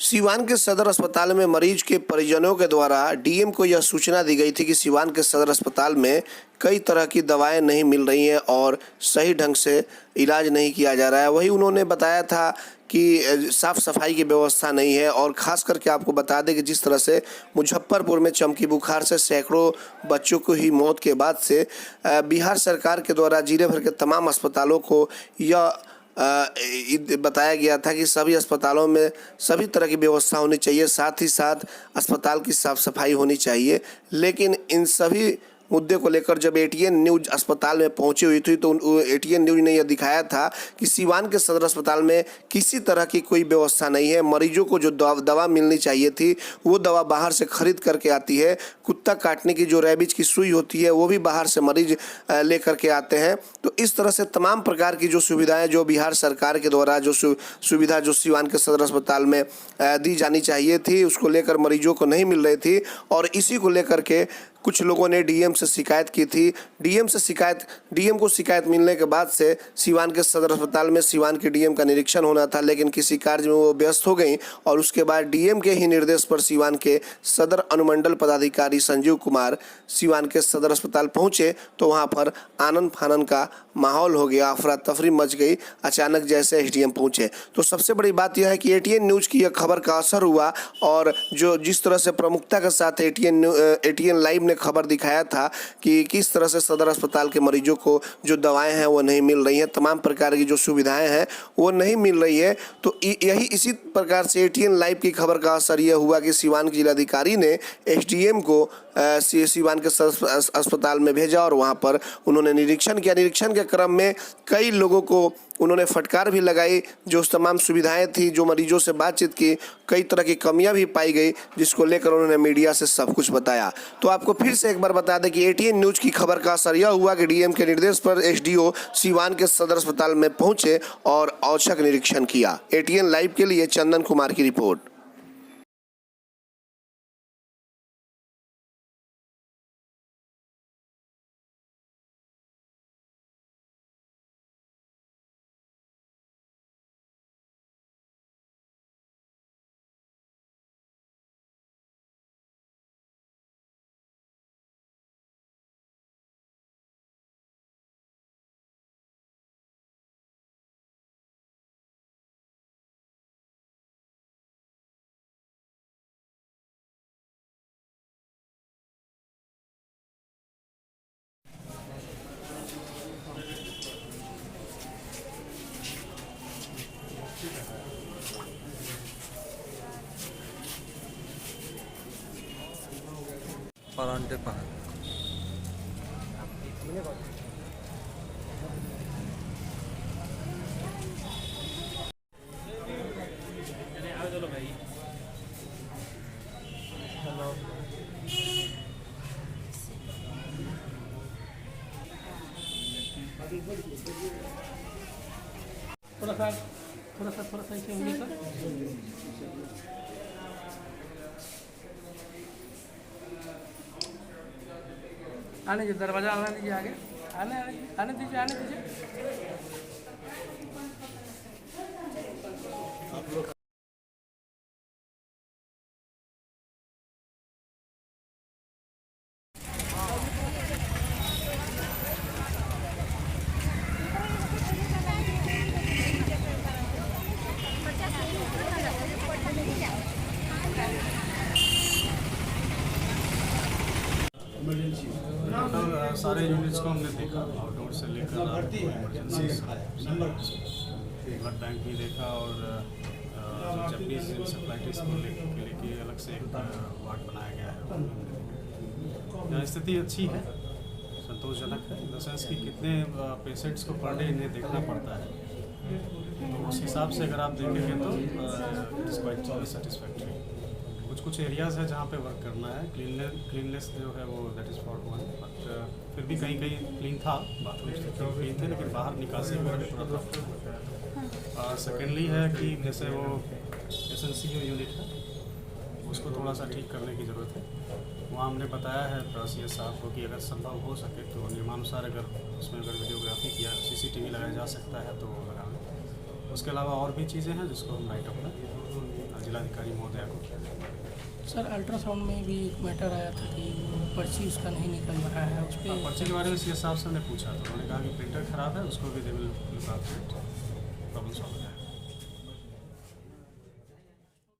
सीवान के सदर अस्पताल में मरीज के परिजनों के द्वारा डीएम को यह सूचना दी गई थी कि सीवान के सदर अस्पताल में कई तरह की दवाएं नहीं मिल रही हैं और सही ढंग से इलाज नहीं किया जा रहा है। वही उन्होंने बताया था कि साफ सफाई की व्यवस्था नहीं है और ख़ास करके आपको बता दें कि जिस तरह से मुजफ्फरपुर में चमकी बुखार से सैकड़ों बच्चों को ही मौत के बाद से बिहार सरकार के द्वारा जिले भर के तमाम अस्पतालों को यह बताया गया था कि सभी अस्पतालों में सभी तरह की व्यवस्था होनी चाहिए, साथ ही साथ अस्पताल की साफ सफाई होनी चाहिए। लेकिन इन सभी मुद्दे को लेकर जब एटीएन न्यूज़ अस्पताल में पहुंची हुई थी तो एटीएन न्यूज़ ने यह दिखाया था कि सीवान के सदर अस्पताल में किसी तरह की कोई व्यवस्था नहीं है। मरीजों को जो दवा मिलनी चाहिए थी वो दवा बाहर से खरीद करके आती है। कुत्ता काटने की जो रैबिज की सुई होती है वो भी बाहर से मरीज लेकर के आते हैं। तो इस तरह से तमाम प्रकार की जो सुविधाएं जो बिहार सरकार के द्वारा जो सुविधा जो सीवान के सदर अस्पताल में दी जानी चाहिए थी उसको लेकर मरीजों को नहीं मिल रही थी और इसी को लेकर के कुछ लोगों ने डीएम से शिकायत की थी। डीएम को शिकायत मिलने के बाद से सीवान के सदर अस्पताल में सीवान के डीएम का निरीक्षण होना था, लेकिन किसी कार्य में वो व्यस्त हो गई और उसके बाद डीएम के ही निर्देश पर सीवान के सदर अनुमंडल पदाधिकारी संजीव कुमार सीवान के सदर अस्पताल पहुंचे तो वहां पर आनन फानन का माहौल हो गया, अफरा तफरी मच गई अचानक जैसे एसडीएम पहुंचे। तो सबसे बड़ी बात यह है कि एटीएन न्यूज़ की यह खबर का असर हुआ और जो जिस तरह से प्रमुखता के साथ एटीएन लाइव ने खबर दिखाया था कि किस तरह से सदर अस्पताल के मरीजों को जो दवाएं हैं वो नहीं मिल रही हैं, तमाम प्रकार की जो सुविधाएं हैं वो नहीं मिल रही है। तो यही इसी प्रकार से एटीएन लाइव की खबर का असर यह हुआ कि सीवान के जिलाधिकारी ने एसडीएम को सीवान के अस्पताल में भेजा और वहां पर उन्होंने निरीक्षण किया। निरीक्षण के क्रम में कई लोगों को उन्होंने फटकार भी लगाई। जो तमाम सुविधाएं थी, जो मरीजों से बातचीत की, कई तरह की कमियां भी पाई गई जिसको लेकर उन्होंने मीडिया से सब कुछ बताया। तो आपको फिर से एक बार बता दें कि एटीएन न्यूज़ की खबर का असर यह हुआ कि डीएम के निर्देश पर एसडीओ सीवान के सदर अस्पताल में पहुंचे और औचक निरीक्षण किया। एटीएन लाइव के लिए चंदन कुमार की रिपोर्ट। Parante Park. थोड़ा सा ऐसे होंगे सर। आने दीजिए, दरवाजा आने दीजिए, आगे आने दीजिए। सारे यूनिट्स को हमने देखा, आउटडोर से लेकर इमरजेंसी ब्लड बैंक भी देखा और जैपनीज इंसेफ्लाइटिस को लेके अलग से एक वार्ड बनाया गया है। यहाँ स्थिति अच्छी है, संतोषजनक है, इन द सेंस कि कितने पेशेंट्स को पर डे इन्हें देखना पड़ता है, तो उस हिसाब से अगर आप देखेंगे तो इट्स क्वाइट सेटिस्फैक्ट्री। कुछ एरियाज़ है जहाँ पे वर्क करना है। क्लीननेस जो है वो that is for one, but फिर भी कहीं क्लीन था, बाथरूम क्लीन थे, लेकिन बाहर निकासी वगैरह थोड़ा था। सेकेंडली है कि जैसे वो एसएनसीयू यूनिट है उसको थोड़ा सा ठीक करने की ज़रूरत है। वहाँ हमने बताया है सीएस साहब को कि अगर संभव हो सके तो नियमानुसार अगर उसमें अगर वीडियोग्राफी किया सीसीटीवी लगाया जा सकता है तो लगाएं। उसके अलावा और भी चीज़ें हैं जिसको हम राइट अप में जिलाधिकारी महोदया को किया जाएगा। सर अल्ट्रासाउंड में भी एक मैटर आया था कि पर्ची उसका नहीं निकल रहा है, उस पर पर्ची के बारे में सीएस साहब से हमने पूछा तो उन्होंने कहा कि प्रिंटर खराब है, उसको भी they will look after it, problem solve हो जाएगा।